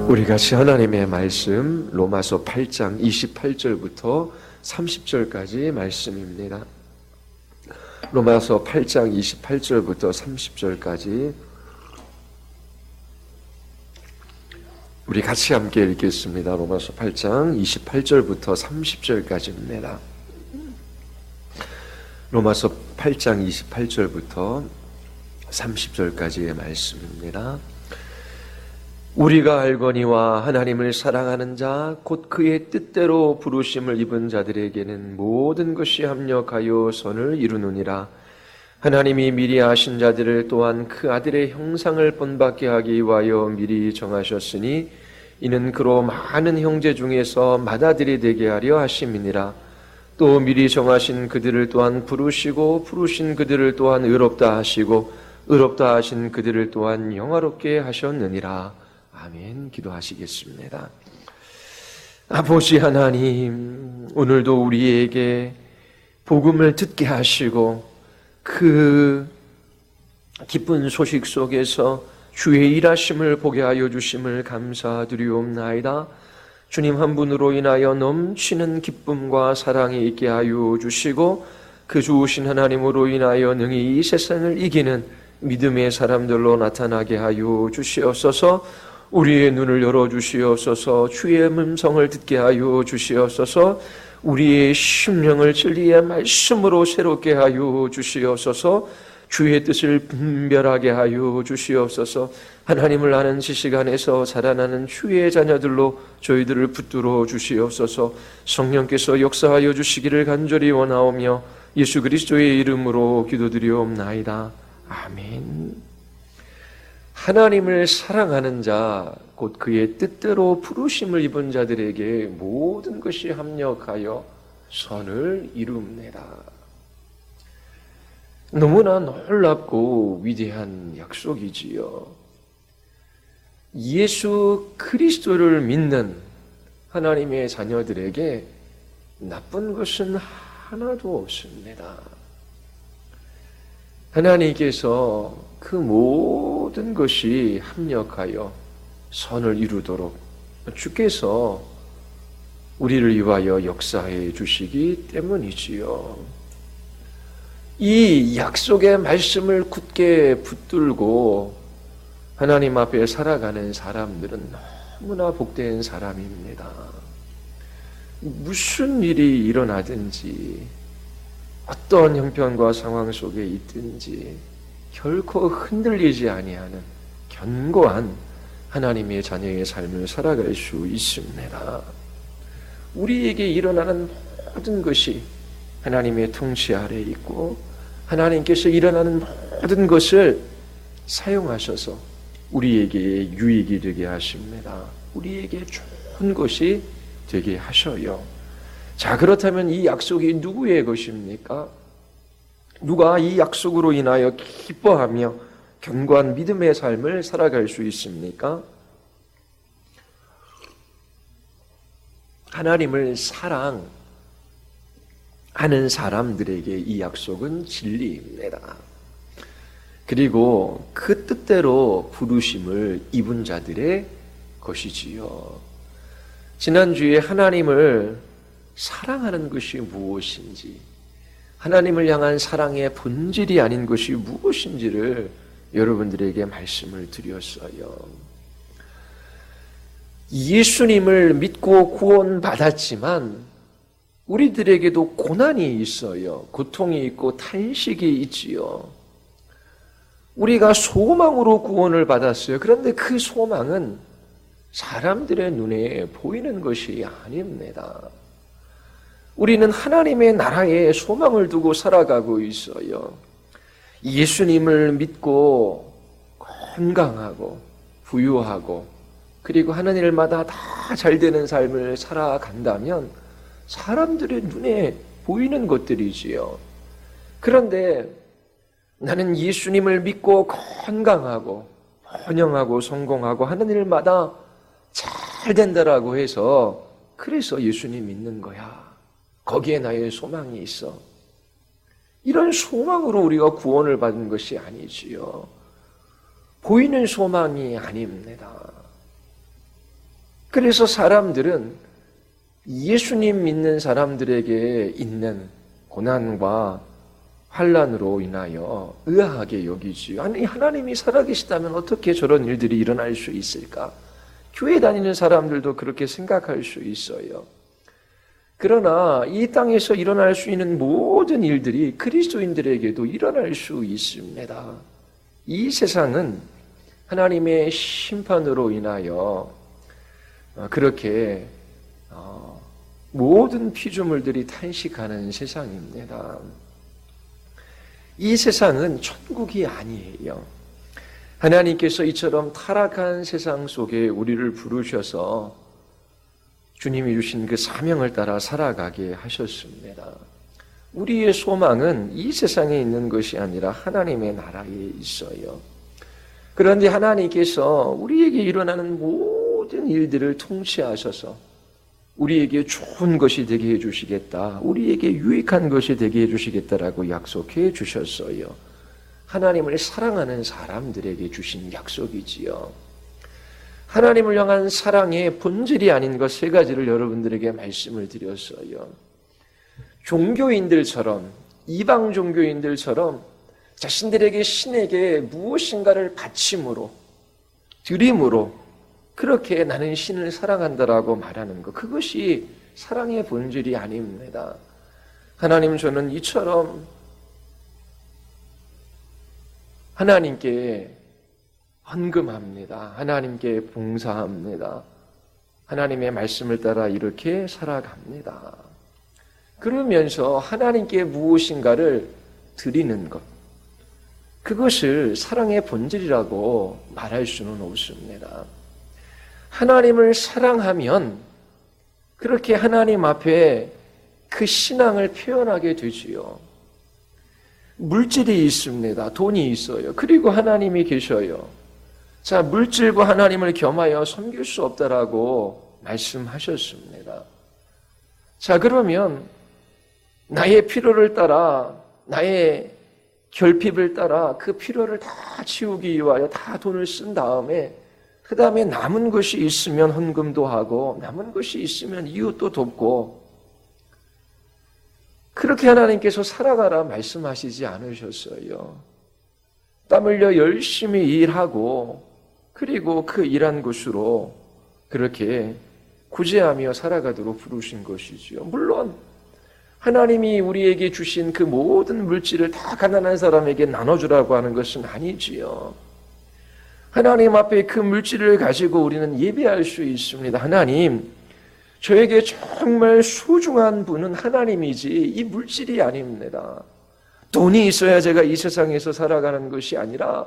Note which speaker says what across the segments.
Speaker 1: 우리 같이 하나님의 말씀 로마서 8장 28절부터 30절까지 말씀입니다. 로마서 8장 28절부터 30절까지 우리 같이 함께 읽겠습니다. 로마서 8장 28절부터 30절까지입니다. 로마서 8장 28절부터 30절까지의 말씀입니다. 우리가 알거니와 하나님을 사랑하는 자 곧 그의 뜻대로 부르심을 입은 자들에게는 모든 것이 합력하여 선을 이루느니라. 하나님이 미리 아신 자들을 또한 그 아들의 형상을 본받게 하기 위하여 미리 정하셨으니 이는 그로 많은 형제 중에서 맏아들이 되게 하려 하심이니라. 또 미리 정하신 그들을 또한 부르시고 부르신 그들을 또한 의롭다 하시고 의롭다 하신 그들을 또한 영화롭게 하셨느니라. 아멘. 기도하시겠습니다. 아버지 하나님, 오늘도 우리에게 복음을 듣게 하시고 그 기쁜 소식 속에서 주의 일하심을 보게 하여 주심을 감사드리옵나이다. 주님 한 분으로 인하여 넘치는 기쁨과 사랑이 있게 하여 주시고 그 좋으신 하나님으로 인하여 능히 이 세상을 이기는 믿음의 사람들로 나타나게 하여 주시옵소서. 우리의 눈을 열어주시옵소서. 주의 음성을 듣게 하여 주시옵소서. 우리의 심령을 진리의 말씀으로 새롭게 하여 주시옵소서. 주의 뜻을 분별하게 하여 주시옵소서. 하나님을 아는 지식 안에서 자라나는 주의 자녀들로 저희들을 붙들어 주시옵소서. 성령께서 역사하여 주시기를 간절히 원하오며 예수 그리스도의 이름으로 기도드리옵나이다. 아멘. 하나님을 사랑하는 자, 곧 그의 뜻대로 부르심을 입은 자들에게 모든 것이 합력하여 선을 이룹니다. 너무나 놀랍고 위대한 약속이지요. 예수 그리스도를 믿는 하나님의 자녀들에게 나쁜 것은 하나도 없습니다. 하나님께서 그 모든 것이 합력하여 선을 이루도록 주께서 우리를 위하여 역사해 주시기 때문이지요. 이 약속의 말씀을 굳게 붙들고 하나님 앞에 살아가는 사람들은 너무나 복된 사람입니다. 무슨 일이 일어나든지 어떤 형편과 상황 속에 있든지 결코 흔들리지 아니하는 견고한 하나님의 자녀의 삶을 살아갈 수 있습니다. 우리에게 일어나는 모든 것이 하나님의 통치 아래에 있고 하나님께서 일어나는 모든 것을 사용하셔서 우리에게 유익이 되게 하십니다. 우리에게 좋은 것이 되게 하셔요. 자, 그렇다면 이 약속이 누구의 것입니까? 누가 이 약속으로 인하여 기뻐하며 견고한 믿음의 삶을 살아갈 수 있습니까? 하나님을 사랑하는 사람들에게 이 약속은 진리입니다. 그리고 그 뜻대로 부르심을 입은 자들의 것이지요. 지난주에 하나님을 사랑하는 것이 무엇인지, 하나님을 향한 사랑의 본질이 아닌 것이 무엇인지를 여러분들에게 말씀을 드렸어요. 예수님을 믿고 구원받았지만 우리들에게도 고난이 있어요. 고통이 있고 탄식이 있지요. 우리가 소망으로 구원을 받았어요. 그런데 그 소망은 사람들의 눈에 보이는 것이 아닙니다. 우리는 하나님의 나라에 소망을 두고 살아가고 있어요. 예수님을 믿고 건강하고 부유하고 그리고 하는 일마다 다 잘 되는 삶을 살아간다면 사람들의 눈에 보이는 것들이지요. 그런데 나는 예수님을 믿고 건강하고 번영하고 성공하고 하는 일마다 잘 된다라고 해서 그래서 예수님 믿는 거야. 거기에 나의 소망이 있어. 이런 소망으로 우리가 구원을 받은 것이 아니지요. 보이는 소망이 아닙니다. 그래서 사람들은 예수님 믿는 사람들에게 있는 고난과 환난으로 인하여 의아하게 여기지요. 아니, 하나님이 살아계시다면 어떻게 저런 일들이 일어날 수 있을까? 교회 다니는 사람들도 그렇게 생각할 수 있어요. 그러나 이 땅에서 일어날 수 있는 모든 일들이 그리스도인들에게도 일어날 수 있습니다. 이 세상은 하나님의 심판으로 인하여 그렇게 모든 피조물들이 탄식하는 세상입니다. 이 세상은 천국이 아니에요. 하나님께서 이처럼 타락한 세상 속에 우리를 부르셔서 주님이 주신 그 사명을 따라 살아가게 하셨습니다. 우리의 소망은 이 세상에 있는 것이 아니라 하나님의 나라에 있어요. 그런데 하나님께서 우리에게 일어나는 모든 일들을 통치하셔서 우리에게 좋은 것이 되게 해주시겠다, 우리에게 유익한 것이 되게 해주시겠다라고 약속해 주셨어요. 하나님을 사랑하는 사람들에게 주신 약속이지요. 하나님을 향한 사랑의 본질이 아닌 것 세 가지를 여러분들에게 말씀을 드렸어요. 종교인들처럼, 이방 종교인들처럼 자신들에게 신에게 무엇인가를 바침으로, 드림으로 그렇게 나는 신을 사랑한다라고 말하는 것, 그것이 사랑의 본질이 아닙니다. 하나님, 저는 이처럼 하나님께 헌금합니다. 하나님께 봉사합니다. 하나님의 말씀을 따라 이렇게 살아갑니다. 그러면서 하나님께 무엇인가를 드리는 것, 그것을 사랑의 본질이라고 말할 수는 없습니다. 하나님을 사랑하면 그렇게 하나님 앞에 그 신앙을 표현하게 되지요. 물질이 있습니다. 돈이 있어요. 그리고 하나님이 계셔요. 자, 물질과 하나님을 겸하여 섬길 수 없다라고 말씀하셨습니다. 자, 그러면 나의 필요를 따라, 나의 결핍을 따라 그 필요를 다 채우기 위하여 다 돈을 쓴 다음에 그 다음에 남은 것이 있으면 헌금도 하고 남은 것이 있으면 이웃도 돕고, 그렇게 하나님께서 살아가라 말씀하시지 않으셨어요. 땀 흘려 열심히 일하고 그리고 그 일한 곳으로 그렇게 구제하며 살아가도록 부르신 것이지요. 물론 하나님이 우리에게 주신 그 모든 물질을 다 가난한 사람에게 나눠주라고 하는 것은 아니지요. 하나님 앞에 그 물질을 가지고 우리는 예배할 수 있습니다. 하나님, 저에게 정말 소중한 분은 하나님이지 이 물질이 아닙니다. 돈이 있어야 제가 이 세상에서 살아가는 것이 아니라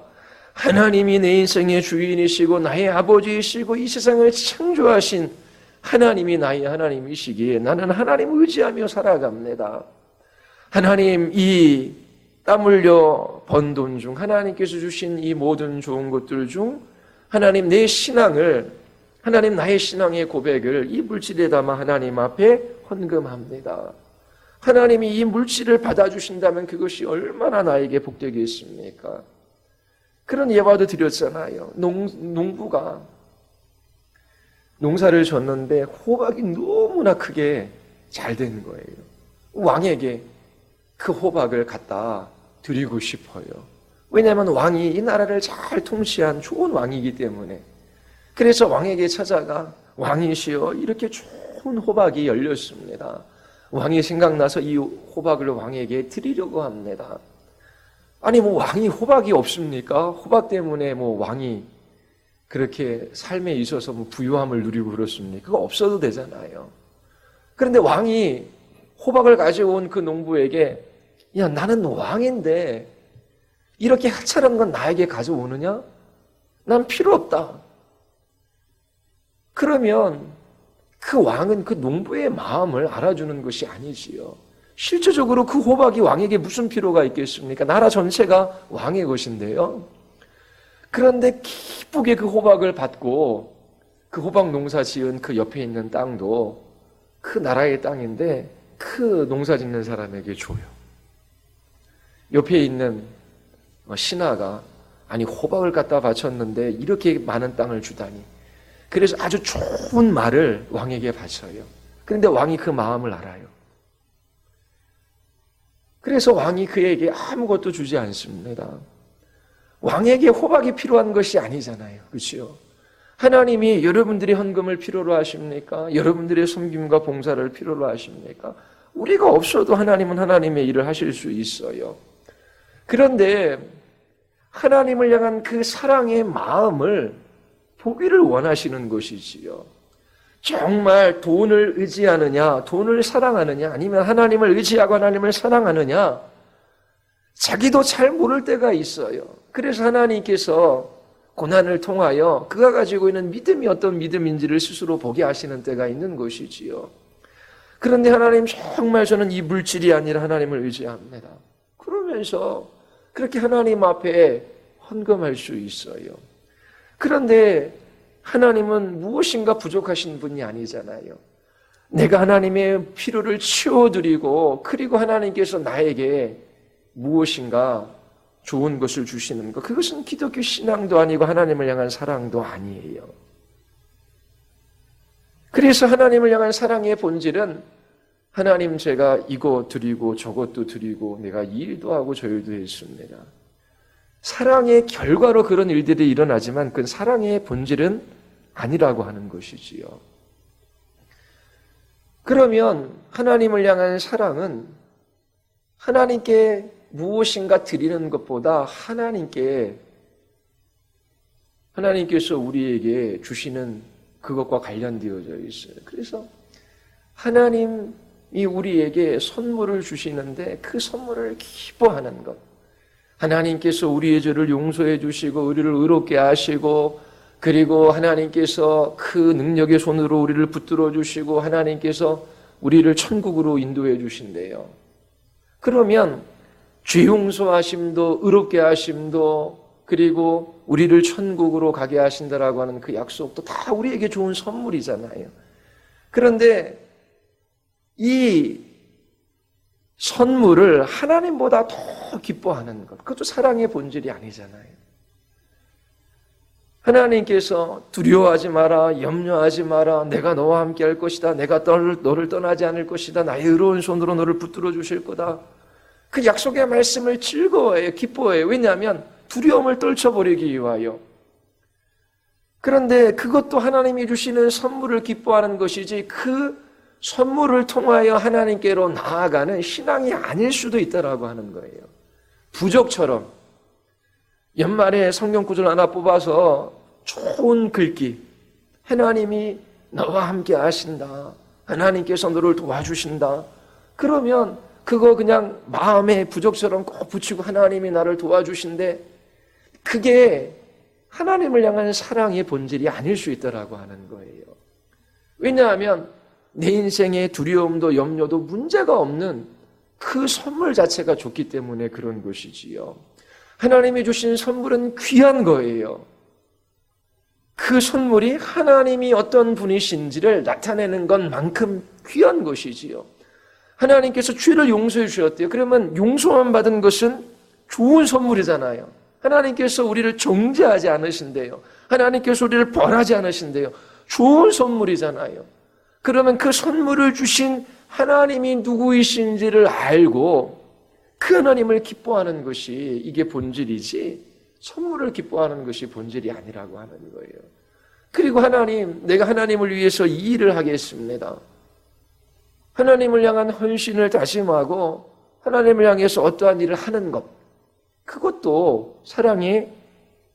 Speaker 1: 하나님이 내 인생의 주인이시고 나의 아버지이시고 이 세상을 창조하신 하나님이 나의 하나님이시기에 나는 하나님을 의지하며 살아갑니다. 하나님, 이 땀 흘려 번 돈 중, 하나님께서 주신 이 모든 좋은 것들 중 하나님, 내 신앙을, 하나님, 나의 신앙의 고백을 이 물질에 담아 하나님 앞에 헌금합니다. 하나님이 이 물질을 받아주신다면 그것이 얼마나 나에게 복되겠습니까? 그런 예화도 드렸잖아요. 농부가 농사를 졌는데 호박이 너무나 크게 잘 된 거예요. 왕에게 그 호박을 갖다 드리고 싶어요. 왜냐하면 왕이 이 나라를 잘 통치한 좋은 왕이기 때문에. 그래서 왕에게 찾아가, 왕이시여, 이렇게 좋은 호박이 열렸습니다. 왕이 생각나서 이 호박을 왕에게 드리려고 합니다. 아니, 뭐 왕이 호박이 없습니까? 호박 때문에 뭐 왕이 그렇게 삶에 있어서 뭐 부유함을 누리고 그렇습니까? 그거 없어도 되잖아요. 그런데 왕이 호박을 가져온 그 농부에게, 야, 나는 왕인데 이렇게 하찮은 건 나에게 가져오느냐? 난 필요 없다. 그러면 그 왕은 그 농부의 마음을 알아주는 것이 아니지요. 실제적으로 그 호박이 왕에게 무슨 필요가 있겠습니까? 나라 전체가 왕의 것인데요. 그런데 기쁘게 그 호박을 받고 그 호박 농사 지은 그 옆에 있는 땅도 그 나라의 땅인데 그 농사 짓는 사람에게 줘요. 옆에 있는 신하가, 아니 호박을 갖다 바쳤는데 이렇게 많은 땅을 주다니, 그래서 아주 좋은 말을 왕에게 바쳐요. 그런데 왕이 그 마음을 알아요. 그래서 왕이 그에게 아무것도 주지 않습니다. 왕에게 호박이 필요한 것이 아니잖아요. 그렇죠? 하나님이 여러분들의 헌금을 필요로 하십니까? 여러분들의 섬김과 봉사를 필요로 하십니까? 우리가 없어도 하나님은 하나님의 일을 하실 수 있어요. 그런데 하나님을 향한 그 사랑의 마음을 보기를 원하시는 것이지요. 정말 돈을 의지하느냐, 돈을 사랑하느냐, 아니면 하나님을 의지하고 하나님을 사랑하느냐, 자기도 잘 모를 때가 있어요. 그래서 하나님께서 고난을 통하여 그가 가지고 있는 믿음이 어떤 믿음인지를 스스로 보게 하시는 때가 있는 것이지요. 그런데 하나님, 정말 저는 이 물질이 아니라 하나님을 의지합니다. 그러면서 그렇게 하나님 앞에 헌금할 수 있어요. 그런데 하나님은 무엇인가 부족하신 분이 아니잖아요. 내가 하나님의 필요를 채워드리고, 그리고 하나님께서 나에게 무엇인가 좋은 것을 주시는 것, 그것은 기독교 신앙도 아니고 하나님을 향한 사랑도 아니에요. 그래서 하나님을 향한 사랑의 본질은, 하나님, 제가 이거 드리고 저것도 드리고 내가 이 일도 하고 저 일도 했습니다. 사랑의 결과로 그런 일들이 일어나지만 그건 사랑의 본질은 아니라고 하는 것이지요. 그러면 하나님을 향한 사랑은 하나님께 무엇인가 드리는 것보다 하나님께서 우리에게 주시는 그것과 관련되어져 있어요. 그래서 하나님이 우리에게 선물을 주시는데 그 선물을 기뻐하는 것, 하나님께서 우리의 죄를 용서해 주시고 우리를 의롭게 하시고, 그리고 하나님께서 그 능력의 손으로 우리를 붙들어 주시고 하나님께서 우리를 천국으로 인도해 주신대요. 그러면 죄 용서하심도 의롭게 하심도 그리고 우리를 천국으로 가게 하신다라고 하는 그 약속도 다 우리에게 좋은 선물이잖아요. 그런데 이 선물을 하나님보다 더 기뻐하는 것, 그것도 사랑의 본질이 아니잖아요. 하나님께서 두려워하지 마라, 염려하지 마라, 내가 너와 함께 할 것이다, 내가 너를 떠나지 않을 것이다, 나의 의로운 손으로 너를 붙들어 주실 거다. 그 약속의 말씀을 즐거워해요, 기뻐해요. 왜냐하면 두려움을 떨쳐버리기 위하여. 그런데 그것도 하나님이 주시는 선물을 기뻐하는 것이지, 그 선물을 통하여 하나님께로 나아가는 신앙이 아닐 수도 있다라고 하는 거예요. 부족처럼 연말에 성경 구절 하나 뽑아서 좋은 글귀, 하나님이 너와 함께 하신다, 하나님께서 너를 도와주신다, 그러면 그거 그냥 마음에 부적처럼 꼭 붙이고 하나님이 나를 도와주신대, 그게 하나님을 향한 사랑의 본질이 아닐 수 있다라고 하는 거예요. 왜냐하면 내 인생의 두려움도 염려도 문제가 없는 그 선물 자체가 좋기 때문에 그런 것이지요. 하나님이 주신 선물은 귀한 거예요. 그 선물이 하나님이 어떤 분이신지를 나타내는 것만큼 귀한 것이지요. 하나님께서 죄를 용서해 주셨대요. 그러면 용서만 받은 것은 좋은 선물이잖아요. 하나님께서 우리를 정죄하지 않으신대요. 하나님께서 우리를 벌하지 않으신대요. 좋은 선물이잖아요. 그러면 그 선물을 주신 하나님이 누구이신지를 알고 그 하나님을 기뻐하는 것이 이게 본질이지, 선물을 기뻐하는 것이 본질이 아니라고 하는 거예요. 그리고 하나님, 내가 하나님을 위해서 이 일을 하겠습니다. 하나님을 향한 헌신을 다짐하고 하나님을 향해서 어떠한 일을 하는 것, 그것도 사랑의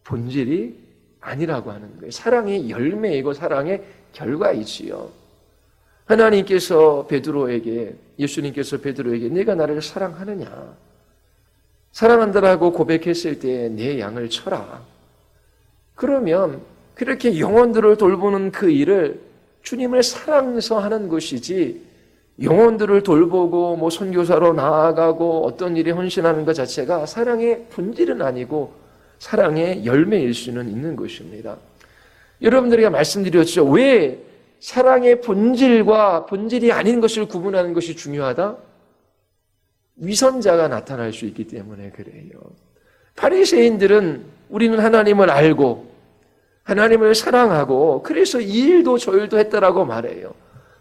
Speaker 1: 본질이 아니라고 하는 거예요. 사랑의 열매이고 사랑의 결과이지요. 하나님께서 예수님께서 베드로에게 내가 나를 사랑하느냐, 사랑한다라고 고백했을 때 내 양을 쳐라. 그러면 그렇게 영혼들을 돌보는 그 일을 주님을 사랑해서 하는 것이지, 영혼들을 돌보고 선교사로 나아가고 어떤 일에 헌신하는 것 자체가 사랑의 본질은 아니고 사랑의 열매일 수는 있는 것입니다. 여러분들에게 말씀드렸죠. 왜 사랑의 본질과 본질이 아닌 것을 구분하는 것이 중요하다? 위선자가 나타날 수 있기 때문에 그래요. 바리새인들은 우리는 하나님을 알고 하나님을 사랑하고 그래서 이 일도 저 일도 했다라고 말해요.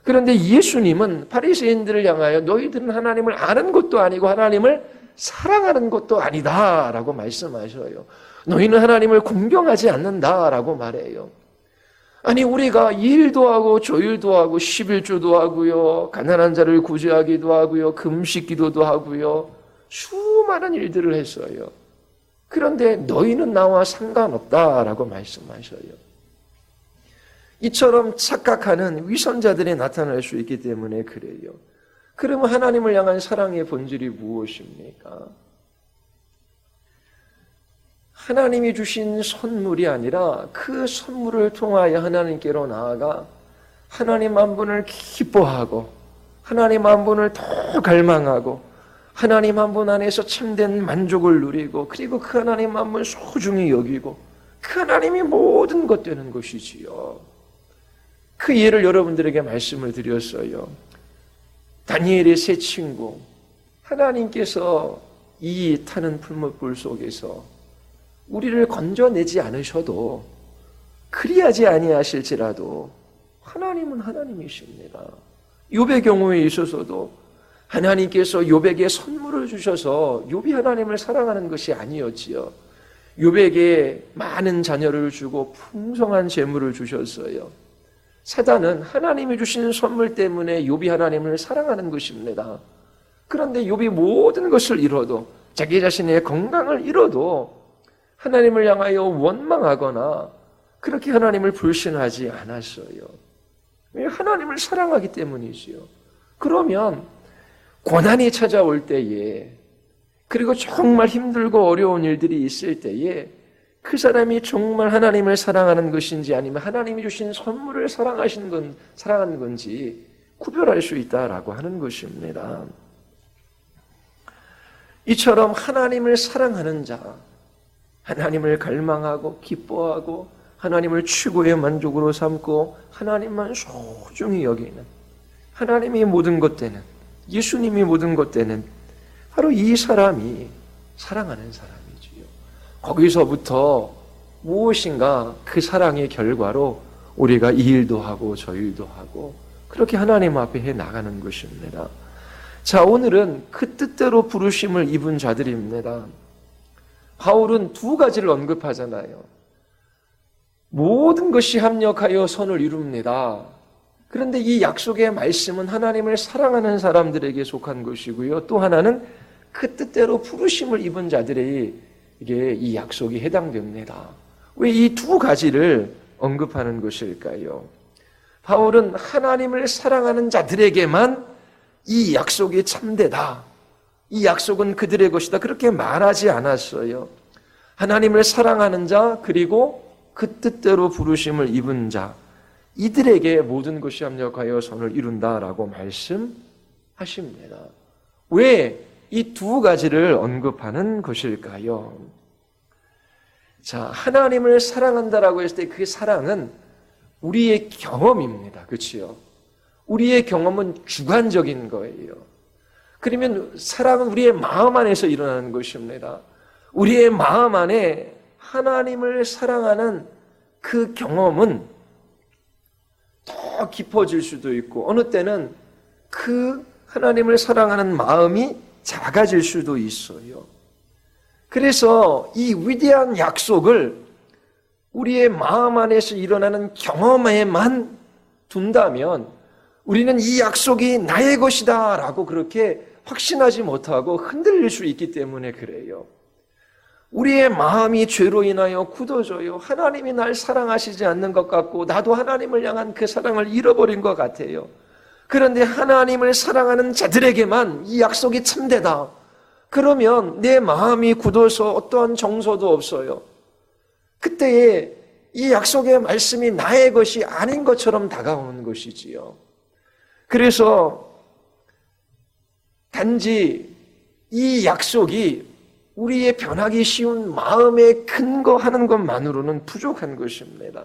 Speaker 1: 그런데 예수님은 바리새인들을 향하여 너희들은 하나님을 아는 것도 아니고 하나님을 사랑하는 것도 아니다라고 말씀하셔요. 너희는 하나님을 공경하지 않는다라고 말해요. 아니 우리가 이 일도 하고 저 일도 하고 11조도 하고요. 가난한 자를 구제하기도 하고요. 금식 기도도 하고요. 수많은 일들을 했어요. 그런데 너희는 나와 상관없다라고 말씀하셔요. 이처럼 착각하는 위선자들이 나타날 수 있기 때문에 그래요. 그러면 하나님을 향한 사랑의 본질이 무엇입니까? 하나님이 주신 선물이 아니라 그 선물을 통하여 하나님께로 나아가 하나님 한 분을 기뻐하고 하나님 한 분을 더 갈망하고 하나님 한 분 안에서 참된 만족을 누리고 그리고 그 하나님 한 분 소중히 여기고 그 하나님이 모든 것 되는 것이지요. 그 예를 여러분들에게 말씀을 드렸어요. 다니엘의 세 친구, 하나님께서 이 타는 풀무불 속에서 우리를 건져내지 않으셔도 그리하지 아니하실지라도 하나님은 하나님이십니다. 욥의 경우에 있어서도 하나님께서 욥에게 선물을 주셔서 욥이 하나님을 사랑하는 것이 아니었지요. 욥에게 많은 자녀를 주고 풍성한 재물을 주셨어요. 사단은 하나님이 주신 선물 때문에 욥이 하나님을 사랑하는 것입니다. 그런데 욥이 모든 것을 잃어도 자기 자신의 건강을 잃어도 하나님을 향하여 원망하거나 그렇게 하나님을 불신하지 않았어요. 왜? 하나님을 사랑하기 때문이지요. 그러면 고난이 찾아올 때에 그리고 정말 힘들고 어려운 일들이 있을 때에 그 사람이 정말 하나님을 사랑하는 것인지 아니면 하나님이 주신 선물을 사랑하는 건지 구별할 수 있다라고 하는 것입니다. 이처럼 하나님을 사랑하는 자, 하나님을 갈망하고 기뻐하고 하나님을 최고의 만족으로 삼고 하나님만 소중히 여기는 하나님이 모든 것 되는 예수님이 모든 것 되는 바로 이 사람이 사랑하는 사람이지요. 거기서부터 무엇인가 그 사랑의 결과로 우리가 이 일도 하고 저 일도 하고 그렇게 하나님 앞에 해 나가는 것입니다. 자, 오늘은 그 뜻대로 부르심을 입은 자들입니다. 바울은 두 가지를 언급하잖아요. 모든 것이 합력하여 선을 이룹니다. 그런데 이 약속의 말씀은 하나님을 사랑하는 사람들에게 속한 것이고요. 또 하나는 그 뜻대로 부르심을 입은 자들에게 이 약속이 해당됩니다. 왜 이 두 가지를 언급하는 것일까요? 바울은 하나님을 사랑하는 자들에게만 이 약속이 참되다. 이 약속은 그들의 것이다. 그렇게 말하지 않았어요. 하나님을 사랑하는 자 그리고 그 뜻대로 부르심을 입은 자 이들에게 모든 것이 합력하여 선을 이룬다라고 말씀하십니다. 왜 이 두 가지를 언급하는 것일까요? 자, 하나님을 사랑한다라고 했을 때 그 사랑은 우리의 경험입니다. 그렇지요? 우리의 경험은 주관적인 거예요. 그러면 사랑은 우리의 마음 안에서 일어나는 것입니다. 우리의 마음 안에 하나님을 사랑하는 그 경험은 더 깊어질 수도 있고 어느 때는 그 하나님을 사랑하는 마음이 작아질 수도 있어요. 그래서 이 위대한 약속을 우리의 마음 안에서 일어나는 경험에만 둔다면 우리는 이 약속이 나의 것이다 라고 그렇게 확신하지 못하고 흔들릴 수 있기 때문에 그래요. 우리의 마음이 죄로 인하여 굳어져요. 하나님이 날 사랑하시지 않는 것 같고 나도 하나님을 향한 그 사랑을 잃어버린 것 같아요. 그런데 하나님을 사랑하는 자들에게만 이 약속이 참되다. 그러면 내 마음이 굳어서 어떠한 정서도 없어요. 그때에 이 약속의 말씀이 나의 것이 아닌 것처럼 다가오는 것이지요. 그래서 단지 이 약속이 우리의 변하기 쉬운 마음에 근거하는 것만으로는 부족한 것입니다.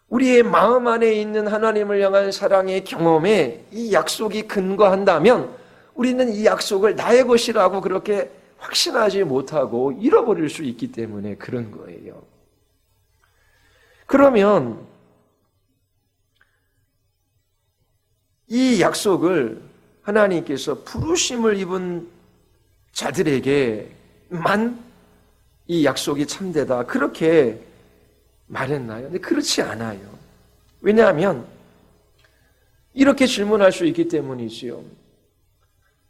Speaker 1: 우리의 마음 안에 있는 하나님을 향한 사랑의 경험에 이 약속이 근거한다면 우리는 이 약속을 나의 것이라고 그렇게 확신하지 못하고 잃어버릴 수 있기 때문에 그런 거예요. 그러면 이 약속을 하나님께서 부르심을 입은 자들에게만 이 약속이 참되다 그렇게 말했나요? 근데 그렇지 않아요. 왜냐하면 이렇게 질문할 수 있기 때문이지요.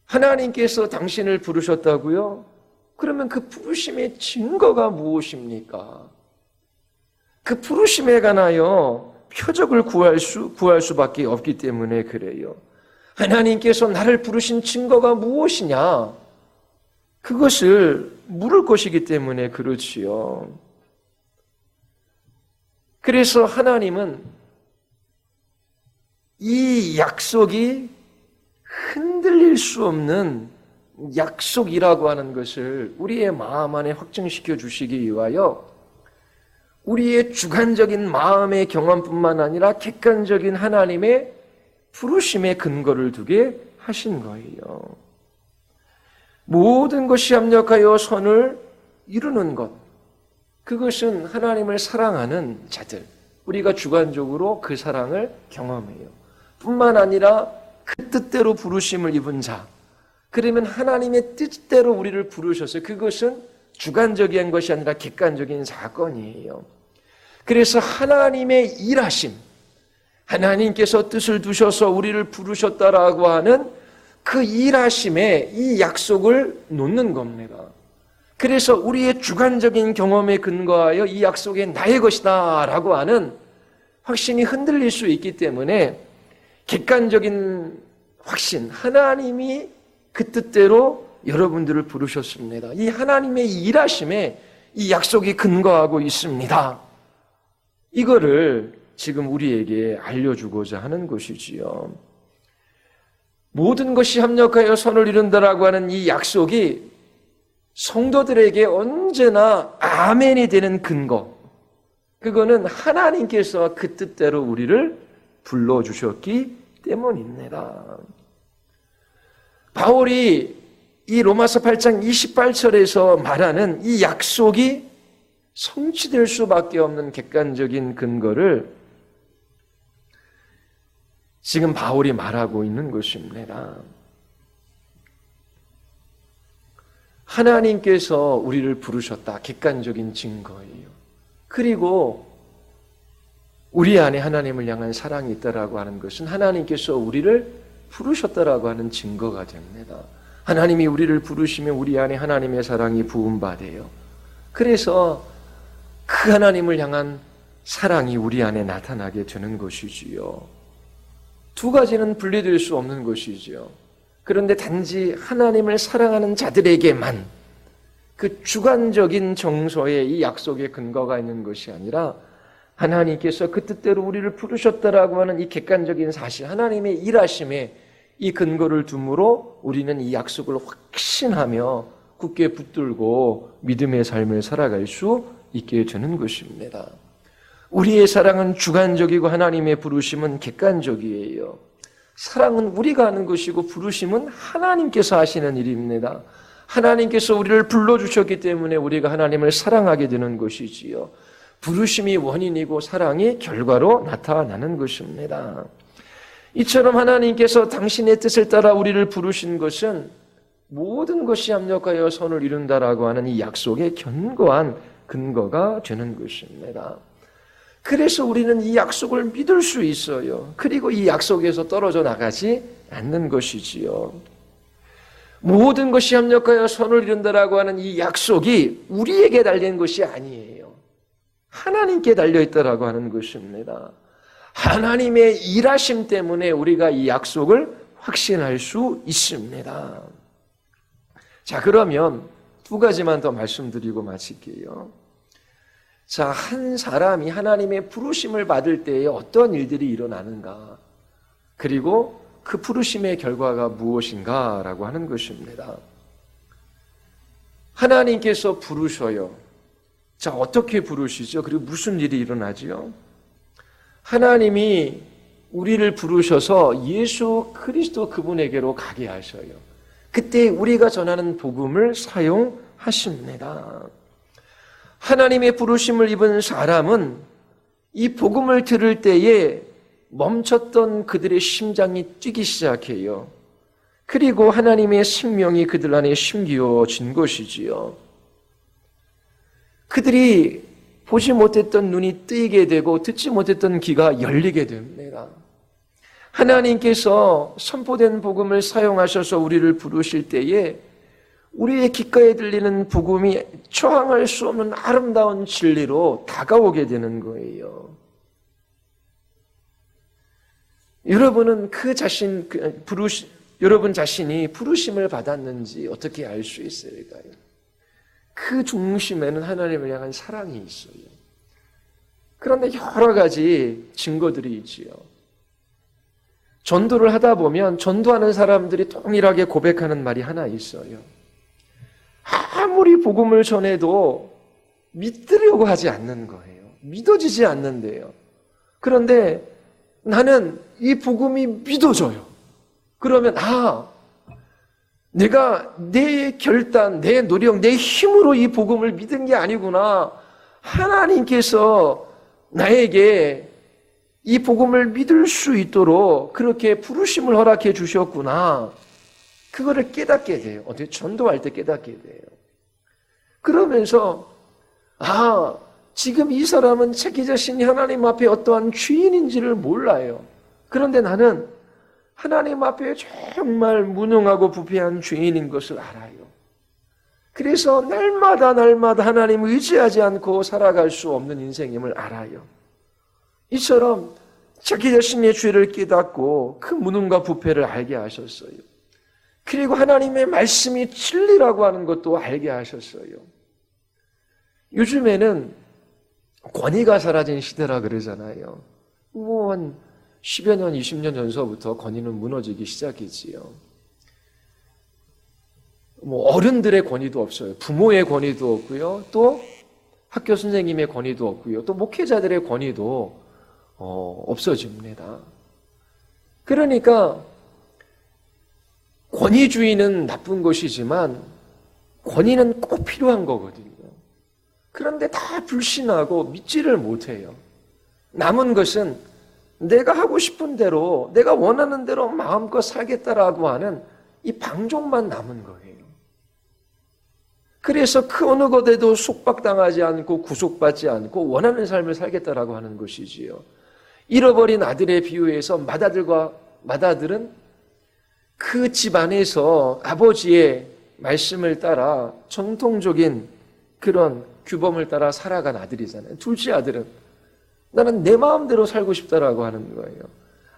Speaker 1: 하나님께서 당신을 부르셨다고요? 그러면 그 부르심의 증거가 무엇입니까? 그 부르심에 관하여 표적을 구할 수밖에 없기 때문에 그래요. 하나님께서 나를 부르신 증거가 무엇이냐? 그것을 물을 것이기 때문에 그렇지요. 그래서 하나님은 이 약속이 흔들릴 수 없는 약속이라고 하는 것을 우리의 마음 안에 확증시켜 주시기 위하여 우리의 주관적인 마음의 경험뿐만 아니라 객관적인 하나님의 부르심의 근거를 두게 하신 거예요. 모든 것이 합력하여 선을 이루는 것, 그것은 하나님을 사랑하는 자들, 우리가 주관적으로 그 사랑을 경험해요. 뿐만 아니라 그 뜻대로 부르심을 입은 자, 그러면 하나님의 뜻대로 우리를 부르셔서 그것은 주관적인 것이 아니라 객관적인 사건이에요. 그래서 하나님의 일하심, 하나님께서 뜻을 두셔서 우리를 부르셨다라고 하는 그 일하심에 이 약속을 놓는 겁니다. 그래서 우리의 주관적인 경험에 근거하여 이 약속이 나의 것이다 라고 하는 확신이 흔들릴 수 있기 때문에 객관적인 확신, 하나님이 그 뜻대로 여러분들을 부르셨습니다. 이 하나님의 일하심에 이 약속이 근거하고 있습니다. 이거를 지금 우리에게 알려주고자 하는 것이지요. 모든 것이 합력하여 선을 이룬다라고 하는 이 약속이 성도들에게 언제나 아멘이 되는 근거, 그거는 하나님께서 그 뜻대로 우리를 불러주셨기 때문입니다. 바울이 이 로마서 8장 28절에서 말하는 이 약속이 성취될 수밖에 없는 객관적인 근거를 지금 바울이 말하고 있는 것입니다. 하나님께서 우리를 부르셨다. 객관적인 증거예요. 그리고 우리 안에 하나님을 향한 사랑이 있다라고 하는 것은 하나님께서 우리를 부르셨다라고 하는 증거가 됩니다. 하나님이 우리를 부르시면 우리 안에 하나님의 사랑이 부음받아요. 그래서 그 하나님을 향한 사랑이 우리 안에 나타나게 되는 것이지요. 두 가지는 분리될 수 없는 것이지요. 그런데 단지 하나님을 사랑하는 자들에게만 그 주관적인 정서에 이 약속의 근거가 있는 것이 아니라 하나님께서 그 뜻대로 우리를 부르셨다라고 하는 이 객관적인 사실, 하나님의 일하심에 이 근거를 두므로 우리는 이 약속을 확신하며 굳게 붙들고 믿음의 삶을 살아갈 수 있게 되는 것입니다. 우리의 사랑은 주관적이고 하나님의 부르심은 객관적이에요. 사랑은 우리가 하는 것이고 부르심은 하나님께서 하시는 일입니다. 하나님께서 우리를 불러주셨기 때문에 우리가 하나님을 사랑하게 되는 것이지요. 부르심이 원인이고 사랑이 결과로 나타나는 것입니다. 이처럼 하나님께서 당신의 뜻을 따라 우리를 부르신 것은 모든 것이 합력하여 선을 이룬다라고 하는 이 약속의 견고한 근거가 되는 것입니다. 그래서 우리는 이 약속을 믿을 수 있어요. 그리고 이 약속에서 떨어져 나가지 않는 것이지요. 모든 것이 합력하여 선을 이룬다라고 하는 이 약속이 우리에게 달린 것이 아니에요. 하나님께 달려있다라고 하는 것입니다. 하나님의 일하심 때문에 우리가 이 약속을 확신할 수 있습니다. 자, 그러면 두 가지만 더 말씀드리고 마칠게요. 자, 한 사람이 하나님의 부르심을 받을 때에 어떤 일들이 일어나는가, 그리고 그 부르심의 결과가 무엇인가라고 하는 것입니다. 하나님께서 부르셔요. 자, 어떻게 부르시죠? 그리고 무슨 일이 일어나지요? 하나님이 우리를 부르셔서 예수 그리스도 그분에게로 가게 하셔요. 그때 우리가 전하는 복음을 사용하십니다. 하나님의 부르심을 입은 사람은 이 복음을 들을 때에 멈췄던 그들의 심장이 뛰기 시작해요. 그리고 하나님의 생명이 그들 안에 심기어진 것이지요. 그들이 보지 못했던 눈이 뜨이게 되고 듣지 못했던 귀가 열리게 됩니다. 하나님께서 선포된 복음을 사용하셔서 우리를 부르실 때에 우리의 귓가에 들리는 복음이 처항할 수 없는 아름다운 진리로 다가오게 되는 거예요. 여러분은 여러분 자신이 부르심을 받았는지 어떻게 알 수 있을까요? 그 중심에는 하나님을 향한 사랑이 있어요. 그런데 여러 가지 증거들이 있지요. 전도를 하다 보면 전도하는 사람들이 동일하게 고백하는 말이 하나 있어요. 아무리 복음을 전해도 믿으려고 하지 않는 거예요. 믿어지지 않는데요. 그런데 나는 이 복음이 믿어져요. 그러면 내가 내 결단, 내 노력, 내 힘으로 이 복음을 믿은 게 아니구나. 하나님께서 나에게 이 복음을 믿을 수 있도록 그렇게 부르심을 허락해 주셨구나. 그거를 깨닫게 돼요. 어떻게 전도할 때 깨닫게 돼요. 그러면서 지금 이 사람은 자기 자신이 하나님 앞에 어떠한 죄인인지를 몰라요. 그런데 나는 하나님 앞에 정말 무능하고 부패한 죄인인 것을 알아요. 그래서 날마다 하나님 의지하지 않고 살아갈 수 없는 인생임을 알아요. 이처럼 자기 자신의 죄를 깨닫고 그 무능과 부패를 알게 하셨어요. 그리고 하나님의 말씀이 진리라고 하는 것도 알게 하셨어요. 요즘에는 권위가 사라진 시대라 그러잖아요. 한 10여 년, 20년 전서부터 권위는 무너지기 시작했지요. 어른들의 권위도 없어요. 부모의 권위도 없고요. 또 학교 선생님의 권위도 없고요. 또 목회자들의 권위도 없어집니다. 그러니까 권위주의는 나쁜 것이지만 권위는 꼭 필요한 거거든요. 그런데 다 불신하고 믿지를 못해요. 남은 것은 내가 하고 싶은 대로, 내가 원하는 대로 마음껏 살겠다라고 하는 이 방종만 남은 거예요. 그래서 그 어느 것에도 속박당하지 않고 구속받지 않고 원하는 삶을 살겠다라고 하는 것이지요. 잃어버린 아들의 비유에서 맏아들은 그 집 안에서 아버지의 말씀을 따라 정통적인 그런 규범을 따라 살아간 아들이잖아요. 둘째 아들은 나는 내 마음대로 살고 싶다라고 하는 거예요.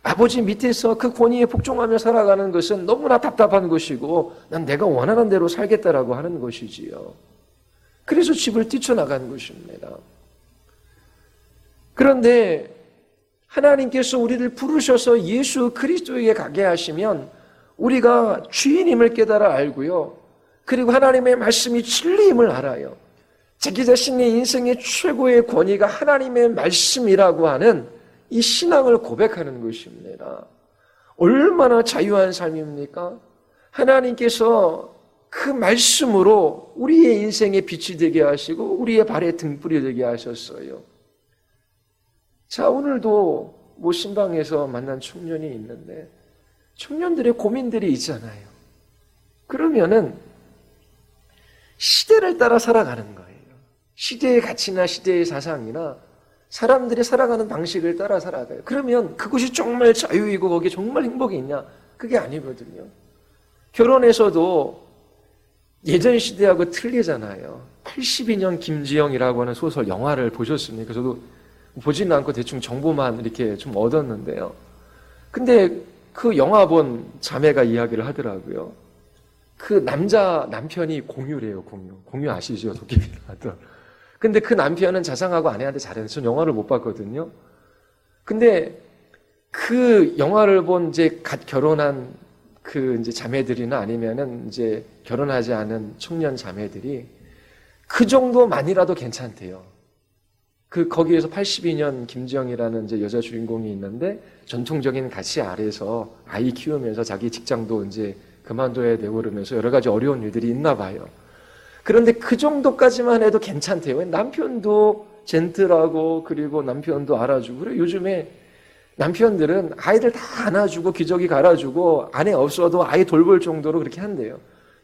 Speaker 1: 아버지 밑에서 그 권위에 복종하며 살아가는 것은 너무나 답답한 것이고 난 내가 원하는 대로 살겠다라고 하는 것이지요. 그래서 집을 뛰쳐나간 것입니다. 그런데 하나님께서 우리를 부르셔서 예수 그리스도에게 가게 하시면 우리가 주인임을 깨달아 알고요. 그리고 하나님의 말씀이 진리임을 알아요. 자기 자신의 인생의 최고의 권위가 하나님의 말씀이라고 하는 이 신앙을 고백하는 것입니다. 얼마나 자유한 삶입니까? 하나님께서 그 말씀으로 우리의 인생에 빛이 되게 하시고 우리의 발에 등불이 되게 하셨어요. 자, 오늘도 신방에서 만난 청년이 있는데 청년들의 고민들이 있잖아요. 그러면은 시대를 따라 살아가는 거예요. 시대의 가치나 시대의 사상이나 사람들이 살아가는 방식을 따라 살아가요. 그러면 그것이 정말 자유이고 거기에 정말 행복이 있냐? 그게 아니거든요. 결혼에서도 예전 시대하고 틀리잖아요. 82년 김지영이라고 하는 소설 영화를 보셨습니까? 저도 보지는 않고 대충 정보만 이렇게 좀 얻었는데요. 근데 그 영화 본 자매가 이야기를 하더라고요. 그 남편이 공유래요, 공유 아시죠? 도깨비를 하던. 근데 그 남편은 자상하고 아내한테 잘해서 전 영화를 못 봤거든요. 근데 그 영화를 본 이제 갓 결혼한 그 이제 자매들이나 아니면은 이제 결혼하지 않은 청년 자매들이 그 정도만이라도 괜찮대요. 거기에서 82년 김지영이라는 이제 여자 주인공이 있는데 전통적인 가치 아래서 아이 키우면서 자기 직장도 이제 그만둬야 되고 그러면서 여러 가지 어려운 일들이 있나 봐요. 그런데 그 정도까지만 해도 괜찮대요. 남편도 젠틀하고 그리고 남편도 알아주고. 그리고 요즘에 남편들은 아이들 다 안아주고 기저귀 갈아주고 아내 없어도 아이 돌볼 정도로 그렇게 한대요.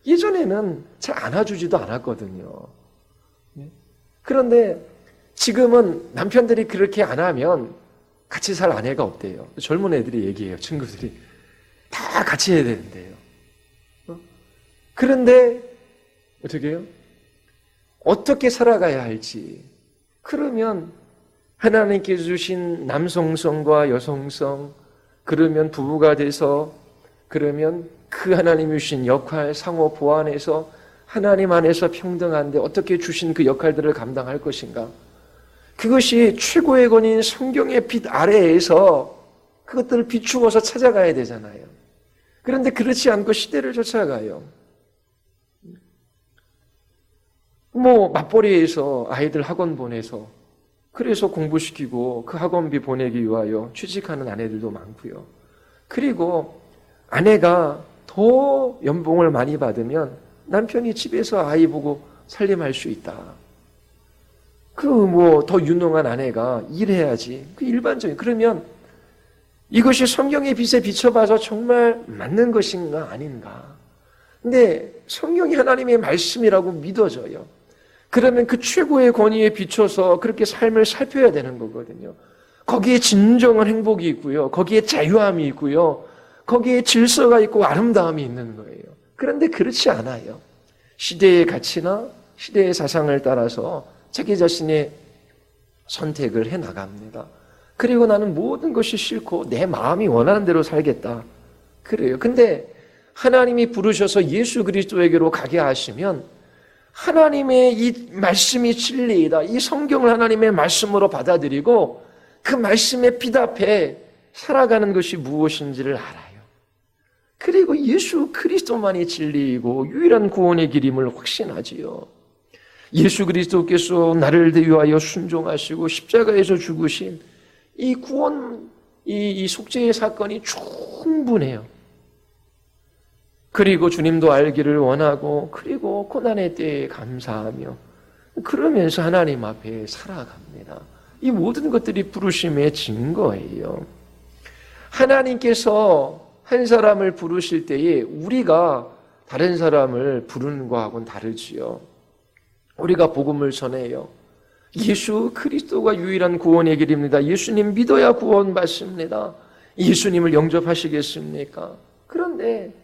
Speaker 1: 예전에는 잘 안아주지도 않았거든요. 그런데 지금은 남편들이 그렇게 안 하면 같이 살 아내가 없대요. 젊은 애들이 얘기해요. 친구들이. 다 같이 해야 되는데요. 그런데 어떻게 해요? 어떻게 살아가야 할지. 그러면 하나님께 주신 남성성과 여성성, 그러면 부부가 돼서 그러면 그 하나님이 주신 역할 상호 보완해서 하나님 안에서 평등한데 어떻게 주신 그 역할들을 감당할 것인가? 그것이 최고의 권위인 성경의 빛 아래에서 그것들을 비추어서 찾아가야 되잖아요. 그런데 그렇지 않고 시대를 쫓아가요. 맞벌이에서 아이들 학원 보내서 그래서 공부시키고 그 학원비 보내기 위하여 취직하는 아내들도 많고요. 그리고 아내가 더 연봉을 많이 받으면 남편이 집에서 아이 보고 살림할 수 있다. 더 유능한 아내가 일해야지. 그 일반적인. 그러면 이것이 성경의 빛에 비춰봐서 정말 맞는 것인가 아닌가. 근데 성경이 하나님의 말씀이라고 믿어져요. 그러면 그 최고의 권위에 비춰서 그렇게 삶을 살펴야 되는 거거든요. 거기에 진정한 행복이 있고요. 거기에 자유함이 있고요. 거기에 질서가 있고 아름다움이 있는 거예요. 그런데 그렇지 않아요. 시대의 가치나 시대의 사상을 따라서 자기 자신의 선택을 해 나갑니다. 그리고 나는 모든 것이 싫고 내 마음이 원하는 대로 살겠다. 그래요. 근데 하나님이 부르셔서 예수 그리스도에게로 가게 하시면 하나님의 이 말씀이 진리이다. 이 성경을 하나님의 말씀으로 받아들이고 그 말씀에 피답해 살아가는 것이 무엇인지를 알아요. 그리고 예수 그리스도만이 진리이고 유일한 구원의 길임을 확신하지요. 예수 그리스도께서 나를 위하여 순종하시고 십자가에서 죽으신 이 구원, 이 속죄의 사건이 충분해요. 그리고 주님도 알기를 원하고 그리고 고난의 때에 감사하며 그러면서 하나님 앞에 살아갑니다. 이 모든 것들이 부르심의 증거예요. 하나님께서 한 사람을 부르실 때에 우리가 다른 사람을 부르는 것하고는 다르지요. 우리가 복음을 전해요. 예수 그리스도가 유일한 구원의 길입니다. 예수님 믿어야 구원받습니다. 예수님을 영접하시겠습니까? 그런데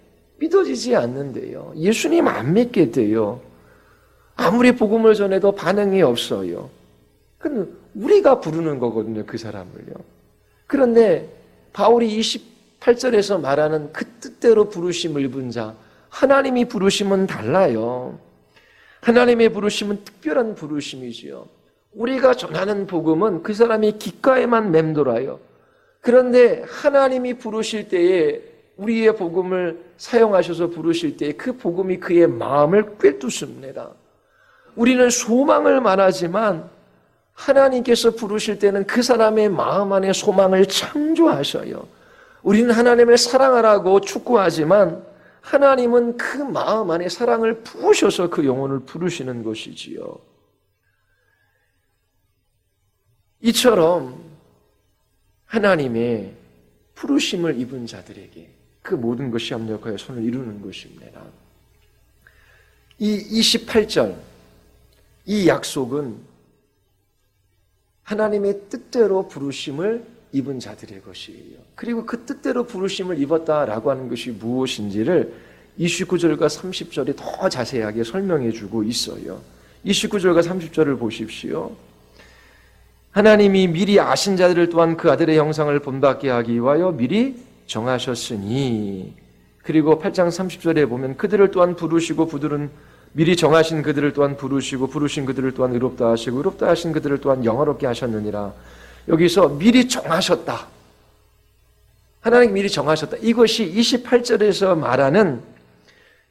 Speaker 1: 믿어지지 않는데요. 예수님 안 믿게 돼요. 아무리 복음을 전해도 반응이 없어요. 그건 우리가 부르는 거거든요. 그 사람을요. 그런데 바울이 28절에서 말하는 그 뜻대로 부르심을 입은 자, 하나님이 부르심은 달라요. 하나님의 부르심은 특별한 부르심이지요. 우리가 전하는 복음은 그 사람이 귓가에만 맴돌아요. 그런데 하나님이 부르실 때에 우리의 복음을 사용하셔서 부르실 때 그 복음이 그의 마음을 꿰뚫습니다. 우리는 소망을 말하지만 하나님께서 부르실 때는 그 사람의 마음 안에 소망을 창조하셔요. 우리는 하나님을 사랑하라고 축구하지만 하나님은 그 마음 안에 사랑을 부으셔서 그 영혼을 부르시는 것이지요. 이처럼 하나님의 부르심을 입은 자들에게 그 모든 것이 합력하여 손을 이루는 것입니다. 이 28절, 이 약속은 하나님의 뜻대로 부르심을 입은 자들의 것이에요. 그리고 그 뜻대로 부르심을 입었다라고 하는 것이 무엇인지를 29절과 30절이 더 자세하게 설명해 주고 있어요. 29절과 30절을 보십시오. 하나님이 미리 아신 자들을 또한 그 아들의 형상을 본받게 하기 위하여 미리 정하셨으니, 그리고 8장 30절에 보면 그들을 또한 부르시고 그들은 미리 정하신 그들을 또한 부르시고 부르신 그들을 또한 의롭다 하시고 의롭다 하신 그들을 또한 영화롭게 하셨느니라. 여기서 미리 정하셨다. 하나님 미리 정하셨다. 이것이 28절에서 말하는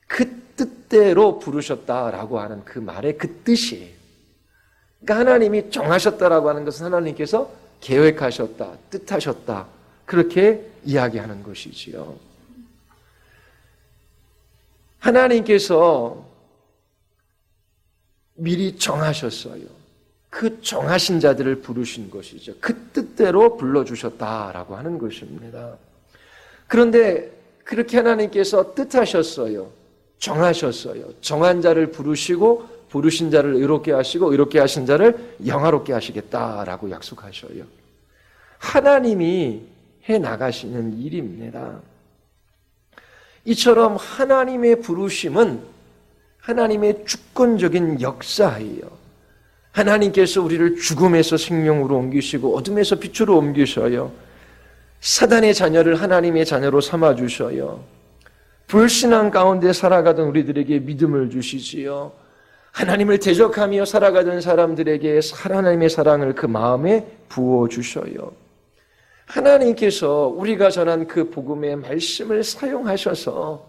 Speaker 1: 그 뜻대로 부르셨다라고 하는 그 말의 그 뜻이에요. 그러니까 하나님이 정하셨다라고 하는 것은 하나님께서 계획하셨다, 뜻하셨다, 그렇게 이야기하는 것이지요. 하나님께서 미리 정하셨어요. 그 정하신 자들을 부르신 것이죠. 그 뜻대로 불러주셨다라고 하는 것입니다. 그런데 그렇게 하나님께서 뜻하셨어요. 정하셨어요. 정한 자를 부르시고 부르신 자를 의롭게 하시고 의롭게 하신 자를 영화롭게 하시겠다라고 약속하셔요. 하나님이 해나가시는 일입니다. 이처럼 하나님의 부르심은 하나님의 주권적인 역사예요. 하나님께서 우리를 죽음에서 생명으로 옮기시고 어둠에서 빛으로 옮기셔요. 사단의 자녀를 하나님의 자녀로 삼아주셔요. 불신앙 가운데 살아가던 우리들에게 믿음을 주시지요. 하나님을 대적하며 살아가던 사람들에게 하나님의 사랑을 그 마음에 부어주셔요. 하나님께서 우리가 전한 그 복음의 말씀을 사용하셔서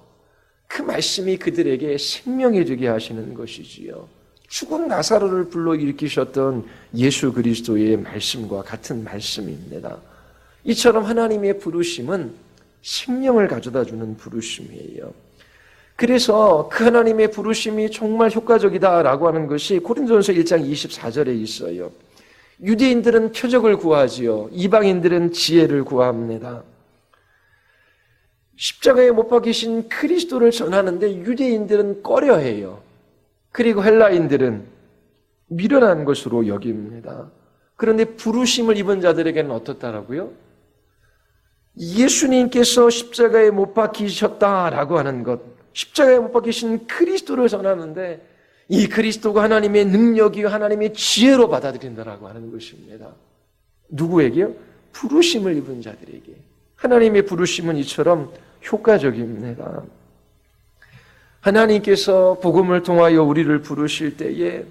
Speaker 1: 그 말씀이 그들에게 생명이 되게 하시는 것이지요. 죽은 나사로를 불러일으키셨던 예수 그리스도의 말씀과 같은 말씀입니다. 이처럼 하나님의 부르심은 생명을 가져다 주는 부르심이에요. 그래서 그 하나님의 부르심이 정말 효과적이다라고 하는 것이 고린도전서 1장 24절에 있어요. 유대인들은 표적을 구하지요. 이방인들은 지혜를 구합니다. 십자가에 못 박히신 그리스도를 전하는데 유대인들은 꺼려해요. 그리고 헬라인들은 미련한 것으로 여깁니다. 그런데 부르심을 입은 자들에게는 어떻다라고요? 예수님께서 십자가에 못 박히셨다라고 하는 것, 십자가에 못 박히신 그리스도를 전하는데 이 그리스도가 하나님의 능력이요 하나님의 지혜로 받아들인다라고 하는 것입니다. 누구에게요? 부르심을 입은 자들에게. 하나님의 부르심은 이처럼 효과적입니다. 하나님께서 복음을 통하여 우리를 부르실 때에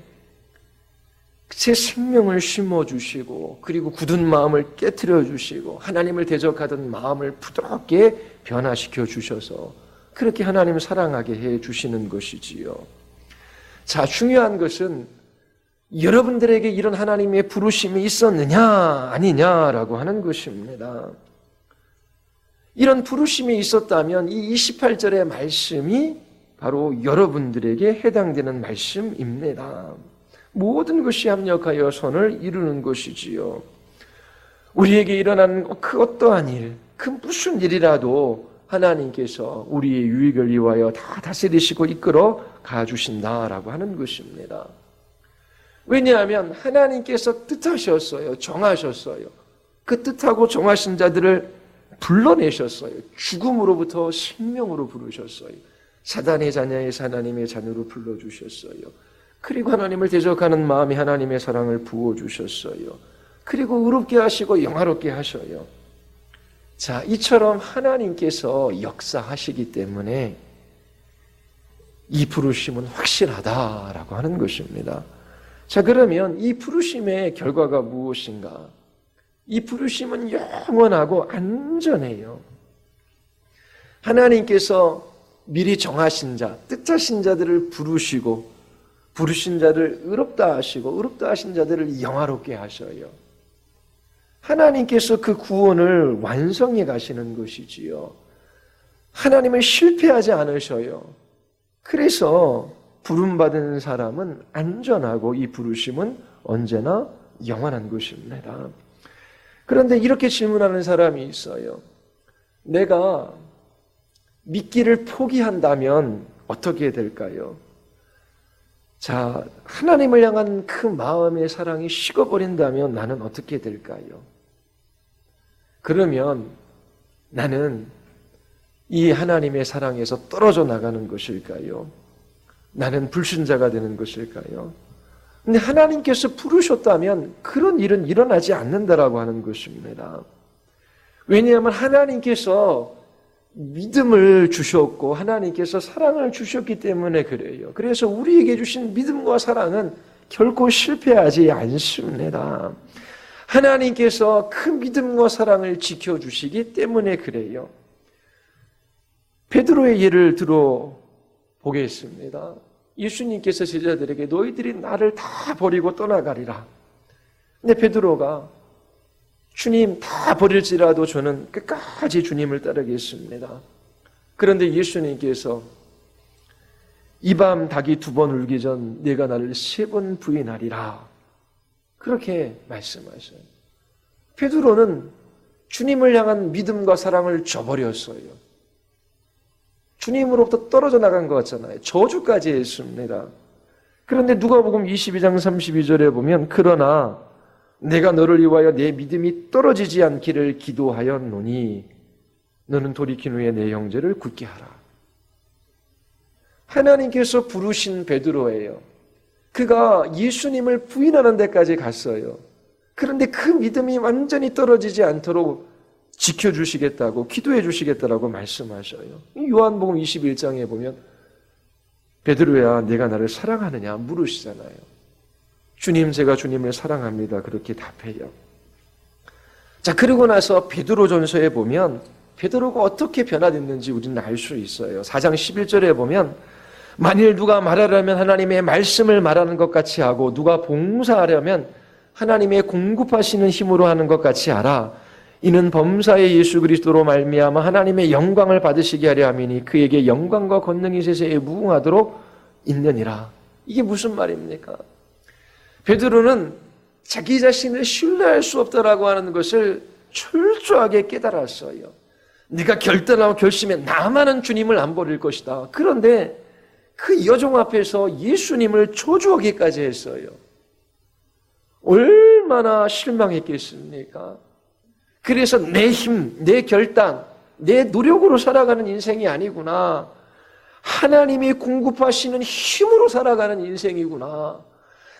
Speaker 1: 새 생명을 심어주시고 그리고 굳은 마음을 깨트려 주시고 하나님을 대적하던 마음을 부드럽게 변화시켜 주셔서 그렇게 하나님을 사랑하게 해 주시는 것이지요. 자, 중요한 것은 여러분들에게 이런 하나님의 부르심이 있었느냐 아니냐라고 하는 것입니다. 이런 부르심이 있었다면 이 28절의 말씀이 바로 여러분들에게 해당되는 말씀입니다. 모든 것이 합력하여 선을 이루는 것이지요. 우리에게 일어나는 그 어떠한 일, 그 무슨 일이라도 하나님께서 우리의 유익을 위하여 다 다스리시고 이끌어 가주신다라고 하는 것입니다. 왜냐하면 하나님께서 뜻하셨어요. 정하셨어요. 그 뜻하고 정하신 자들을 불러내셨어요. 죽음으로부터 생명으로 부르셨어요. 사단의 자녀에서 하나님의 자녀로 불러주셨어요. 그리고 하나님을 대적하는 마음에 하나님의 사랑을 부어주셨어요. 그리고 의롭게 하시고 영화롭게 하셔요. 자, 이처럼 하나님께서 역사하시기 때문에 이 부르심은 확실하다라고 하는 것입니다. 자, 그러면 이 부르심의 결과가 무엇인가? 이 부르심은 영원하고 안전해요. 하나님께서 미리 정하신 자, 뜻하신 자들을 부르시고 부르신 자를 의롭다 하시고 의롭다 하신 자들을 영화롭게 하셔요. 하나님께서 그 구원을 완성해 가시는 것이지요. 하나님은 실패하지 않으셔요. 그래서 부름받은 사람은 안전하고 이 부르심은 언제나 영원한 것입니다. 그런데 이렇게 질문하는 사람이 있어요. 내가 믿기를 포기한다면 어떻게 될까요? 자, 하나님을 향한 그 마음의 사랑이 식어버린다면 나는 어떻게 될까요? 그러면 나는 이 하나님의 사랑에서 떨어져 나가는 것일까요? 나는 불신자가 되는 것일까요? 근데 하나님께서 부르셨다면 그런 일은 일어나지 않는다라고 하는 것입니다. 왜냐하면 하나님께서 믿음을 주셨고 하나님께서 사랑을 주셨기 때문에 그래요. 그래서 우리에게 주신 믿음과 사랑은 결코 실패하지 않습니다. 하나님께서 그 믿음과 사랑을 지켜주시기 때문에 그래요. 베드로의 예를 들어보겠습니다. 예수님께서 제자들에게 너희들이 나를 다 버리고 떠나가리라. 근데 베드로가 주님 다 버릴지라도 저는 끝까지 주님을 따르겠습니다. 그런데 예수님께서 이 밤 닭이 2번 울기 전 네가 나를 3번 부인하리라 그렇게 말씀하셔요. 베드로는 주님을 향한 믿음과 사랑을 저버렸어요. 주님으로부터 떨어져 나간 것 같잖아요. 저주까지 했습니다. 그런데 누가복음 22장 32절에 보면 그러나 내가 너를 위하여 내 믿음이 떨어지지 않기를 기도하였노니 너는 돌이킨 후에 내 형제를 굳게 하라. 하나님께서 부르신 베드로예요. 그가 예수님을 부인하는 데까지 갔어요. 그런데 그 믿음이 완전히 떨어지지 않도록 지켜주시겠다고 기도해 주시겠다라고 말씀하셔요. 요한복음 21장에 보면 베드로야 내가 나를 사랑하느냐 물으시잖아요. 주님 제가 주님을 사랑합니다. 그렇게 답해요. 자, 그러고 나서 베드로전서에 보면 베드로가 어떻게 변화됐는지 우리는 알 수 있어요. 4장 11절에 보면 만일 누가 말하려면 하나님의 말씀을 말하는 것 같이 하고 누가 봉사하려면 하나님의 공급하시는 힘으로 하는 것 같이 하라. 이는 범사의 예수 그리스도로 말미암아 하나님의 영광을 받으시게 하려 함이니 그에게 영광과 권능이 세세에 무궁하도록 있느니라. 이게 무슨 말입니까? 베드로는 자기 자신을 신뢰할 수 없다라고 하는 것을 철저하게 깨달았어요. 네가 결단하고 결심해 나만은 주님을 안 버릴 것이다. 그런데 그 여종 앞에서 예수님을 저주하기까지 했어요. 얼마나 실망했겠습니까? 그래서 내 힘, 내 결단, 내 노력으로 살아가는 인생이 아니구나. 하나님이 공급하시는 힘으로 살아가는 인생이구나.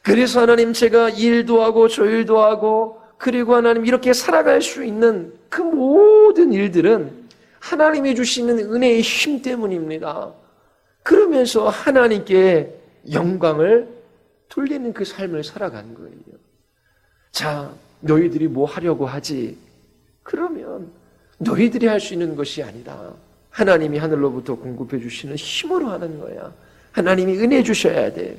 Speaker 1: 그래서 하나님 제가 일도 하고 저 일도 하고 그리고 하나님 이렇게 살아갈 수 있는 그 모든 일들은 하나님이 주시는 은혜의 힘 때문입니다. 그러면서 하나님께 영광을 돌리는 그 삶을 살아간 거예요. 자, 너희들이 뭐 하려고 하지? 그러면 너희들이 할 수 있는 것이 아니라 하나님이 하늘로부터 공급해 주시는 힘으로 하는 거야. 하나님이 은혜 주셔야 돼.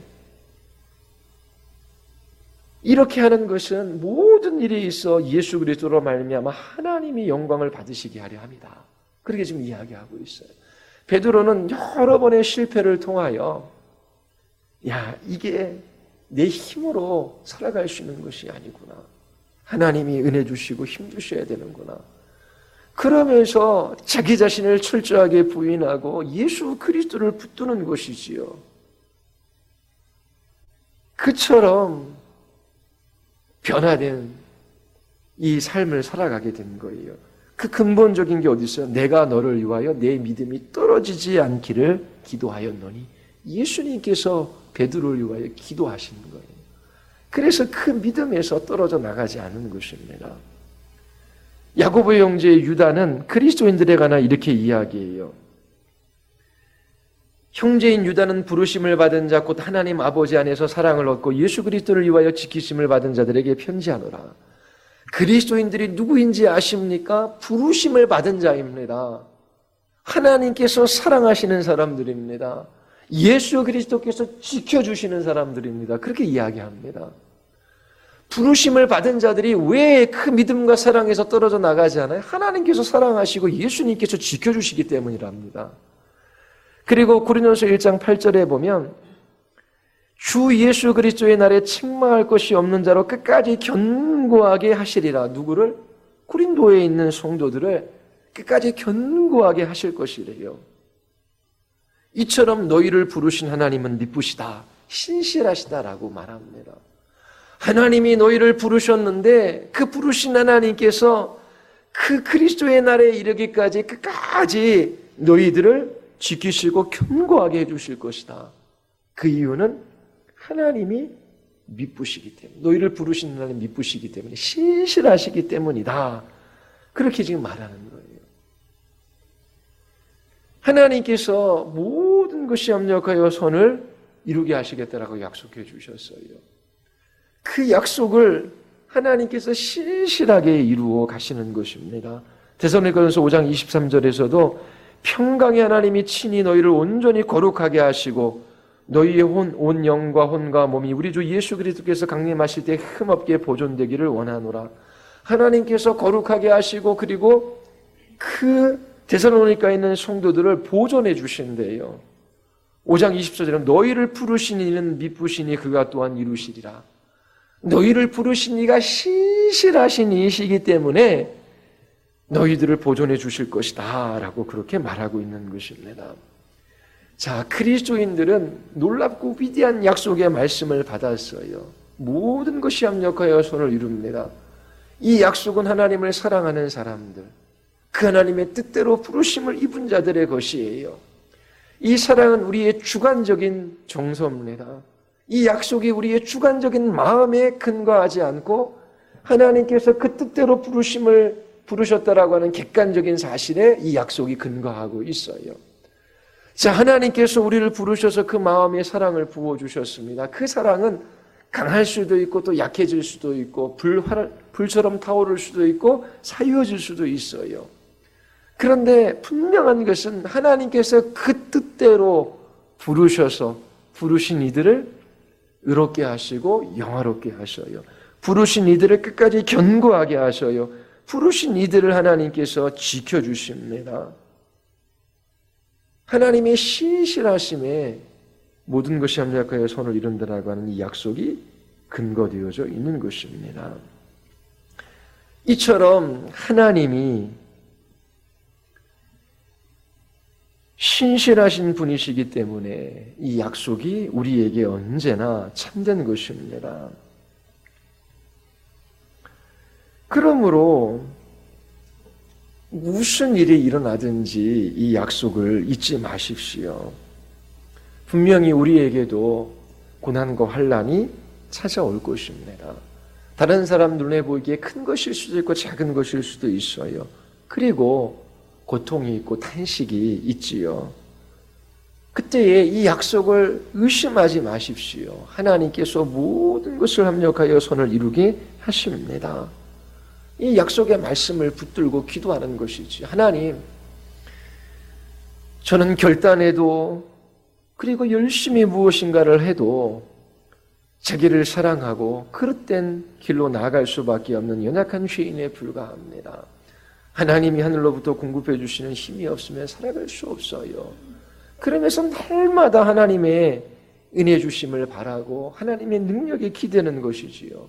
Speaker 1: 이렇게 하는 것은 모든 일에 있어 예수 그리스도로 말미암아 하나님이 영광을 받으시게 하려 합니다. 그렇게 지금 이야기하고 있어요. 베드로는 여러 번의 실패를 통하여 야, 이게 내 힘으로 살아갈 수 있는 것이 아니구나. 하나님이 은혜 주시고 힘 주셔야 되는구나. 그러면서 자기 자신을 철저하게 부인하고 예수 그리스도를 붙드는 것이지요. 그처럼 변화된 이 삶을 살아가게 된 거예요. 그 근본적인 게 어디 있어요? 내가 너를 위하여 내 믿음이 떨어지지 않기를 기도하였노니 예수님께서 베드로를 위하여 기도하시는 거예요. 그래서 그 믿음에서 떨어져 나가지 않는 것입니다. 야고보 형제 유다는 그리스도인들에 관하 이렇게 이야기해요. 형제인 유다는 부르심을 받은 자 곧 하나님 아버지 안에서 사랑을 얻고 예수 그리스도를 위하여 지키심을 받은 자들에게 편지하노라. 그리스도인들이 누구인지 아십니까? 부르심을 받은 자입니다. 하나님께서 사랑하시는 사람들입니다. 예수 그리스도께서 지켜주시는 사람들입니다. 그렇게 이야기합니다. 부르심을 받은 자들이 왜 그 믿음과 사랑에서 떨어져 나가지 않아요? 하나님께서 사랑하시고 예수님께서 지켜주시기 때문이랍니다. 그리고 고린도서 1장 8절에 보면 주 예수 그리스도의 날에 책망할 것이 없는 자로 끝까지 견고하게 하시리라. 누구를? 고린도에 있는 성도들을 끝까지 견고하게 하실 것이래요. 이처럼 너희를 부르신 하나님은 미쁘시다, 신실하시다라고 말합니다. 하나님이 너희를 부르셨는데 그 부르신 하나님께서 그 그리스도의 날에 이르기까지 끝까지 너희들을 지키시고 견고하게 해주실 것이다. 그 이유는 하나님이 미쁘시기 때문에, 너희를 부르신 하나님 미쁘시기 때문에, 신실하시기 때문이다. 그렇게 지금 말하는 거예요. 하나님께서 모든 것이 합력하여 선을 이루게 하시겠다라고 약속해 주셨어요. 그 약속을 하나님께서 신실하게 이루어 가시는 것입니다. 데살로니가전서 5장 23절에서도 평강의 하나님이 친히 너희를 온전히 거룩하게 하시고 너희의 온 영과 혼과 몸이 우리 주 예수 그리스도께서 강림하실 때 흠없게 보존되기를 원하노라. 하나님께서 거룩하게 하시고 그리고 그 데살로니가에 있는 성도들을 보존해 주신대요. 5장 24절은 너희를 부르신 이는 미쁘시니 그가 또한 이루시리라. 너희를 부르신 이가 신실하신 이시기 때문에 너희들을 보존해 주실 것이다 라고 그렇게 말하고 있는 것입니다. 자, 그리스도인들은 놀랍고 위대한 약속의 말씀을 받았어요. 모든 것이 합력하여 선을 이룹니다. 이 약속은 하나님을 사랑하는 사람들, 그 하나님의 뜻대로 부르심을 입은 자들의 것이에요. 이 사랑은 우리의 주관적인 정서입니다. 이 약속이 우리의 주관적인 마음에 근거하지 않고 하나님께서 그 뜻대로 부르셨다라고 하는 객관적인 사실에 이 약속이 근거하고 있어요. 자, 하나님께서 우리를 부르셔서 그 마음에 사랑을 부어주셨습니다. 그 사랑은 강할 수도 있고 또 약해질 수도 있고 불처럼 타오를 수도 있고 사유어질 수도 있어요. 그런데 분명한 것은 하나님께서 그 뜻대로 부르셔서 부르신 이들을 의롭게 하시고 영화롭게 하셔요. 부르신 이들을 끝까지 견고하게 하셔요. 부르신 이들을 하나님께서 지켜주십니다. 하나님의 신실하심에 모든 것이 합력하여 선을 이룬다라고 하는 이 약속이 근거되어져 있는 것입니다. 이처럼 하나님이 신실하신 분이시기 때문에 이 약속이 우리에게 언제나 참된 것입니다. 그러므로 무슨 일이 일어나든지 이 약속을 잊지 마십시오. 분명히 우리에게도 고난과 환난이 찾아올 것입니다. 다른 사람 눈에 보이기에 큰 것일 수도 있고 작은 것일 수도 있어요. 그리고 고통이 있고 탄식이 있지요. 그때에 이 약속을 의심하지 마십시오. 하나님께서 모든 것을 합력하여 선을 이루게 하십니다. 이 약속의 말씀을 붙들고 기도하는 것이지. 하나님, 저는 결단해도 그리고 열심히 무엇인가를 해도 자기를 사랑하고 그릇된 길로 나아갈 수밖에 없는 연약한 죄인에 불과합니다. 하나님이 하늘로부터 공급해 주시는 힘이 없으면 살아갈 수 없어요. 그러면서 날마다 하나님의 은혜 주심을 바라고 하나님의 능력에 기대는 것이지요.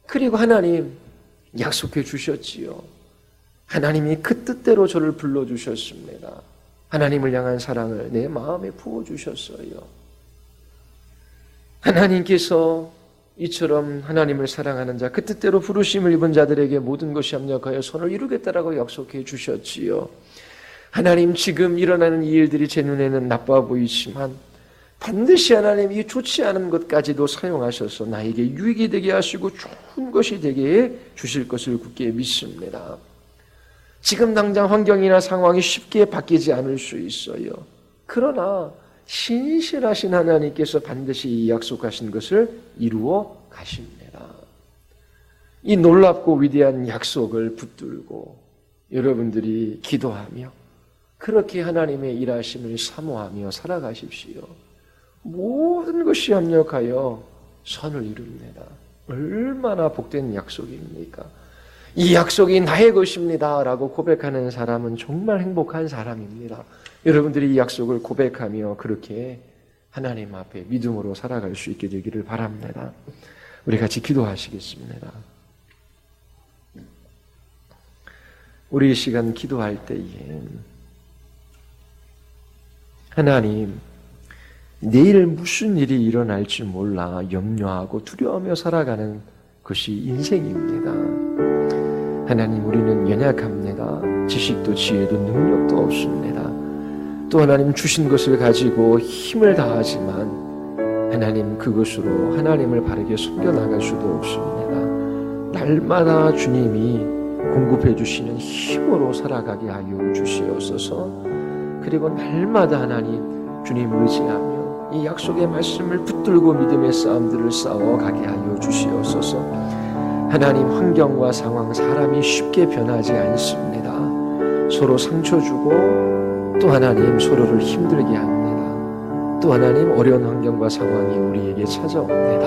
Speaker 1: 그리고 하나님 약속해 주셨지요. 하나님이 그 뜻대로 저를 불러주셨습니다. 하나님을 향한 사랑을 내 마음에 부어주셨어요. 하나님께서 이처럼 하나님을 사랑하는 자, 그 뜻대로 부르심을 입은 자들에게 모든 것이 합력하여 선을 이루겠다라고 약속해 주셨지요. 하나님, 지금 일어나는 이 일들이 제 눈에는 나빠 보이지만 반드시 하나님 이 좋지 않은 것까지도 사용하셔서 나에게 유익이 되게 하시고 좋은 것이 되게 해 주실 것을 굳게 믿습니다. 지금 당장 환경이나 상황이 쉽게 바뀌지 않을 수 있어요. 그러나 신실하신 하나님께서 반드시 이 약속하신 것을 이루어 가십니다. 이 놀랍고 위대한 약속을 붙들고 여러분들이 기도하며 그렇게 하나님의 일하심을 사모하며 살아가십시오. 모든 것이 합력하여 선을 이룹니다. 얼마나 복된 약속입니까? 이 약속이 나의 것입니다 라고 고백하는 사람은 정말 행복한 사람입니다. 여러분들이 이 약속을 고백하며 그렇게 하나님 앞에 믿음으로 살아갈 수 있게 되기를 바랍니다. 우리 같이 기도하시겠습니다. 우리 이 시간 기도할 때에 하나님, 내일 무슨 일이 일어날지 몰라 염려하고 두려워하며 살아가는 것이 인생입니다. 하나님, 우리는 연약합니다. 지식도 지혜도 능력도 없습니다. 또 하나님 주신 것을 가지고 힘을 다하지만 하나님 그것으로 하나님을 바르게 섬겨나갈 수도 없습니다. 날마다 주님이 공급해 주시는 힘으로 살아가게 하여 주시옵소서. 그리고 날마다 하나님 주님 의지하며 이 약속의 말씀을 붙들고 믿음의 싸움들을 싸워가게 하여 주시옵소서. 하나님, 환경과 상황, 사람이 쉽게 변하지 않습니다. 서로 상처 주고 또 하나님 서로를 힘들게 합니다. 또 하나님 어려운 환경과 상황이 우리에게 찾아옵니다.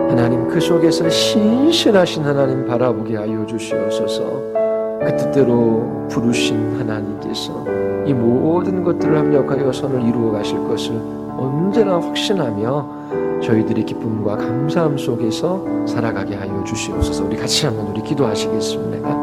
Speaker 1: 하나님, 그 속에서 신실하신 하나님 바라보게 하여 주시옵소서. 그 뜻대로 부르신 하나님께서 이 모든 것들을 합력하여 선을 이루어 가실 것을 언제나 확신하며 저희들이 기쁨과 감사함 속에서 살아가게 하여 주시옵소서. 우리 같이 한번 기도하시겠습니다.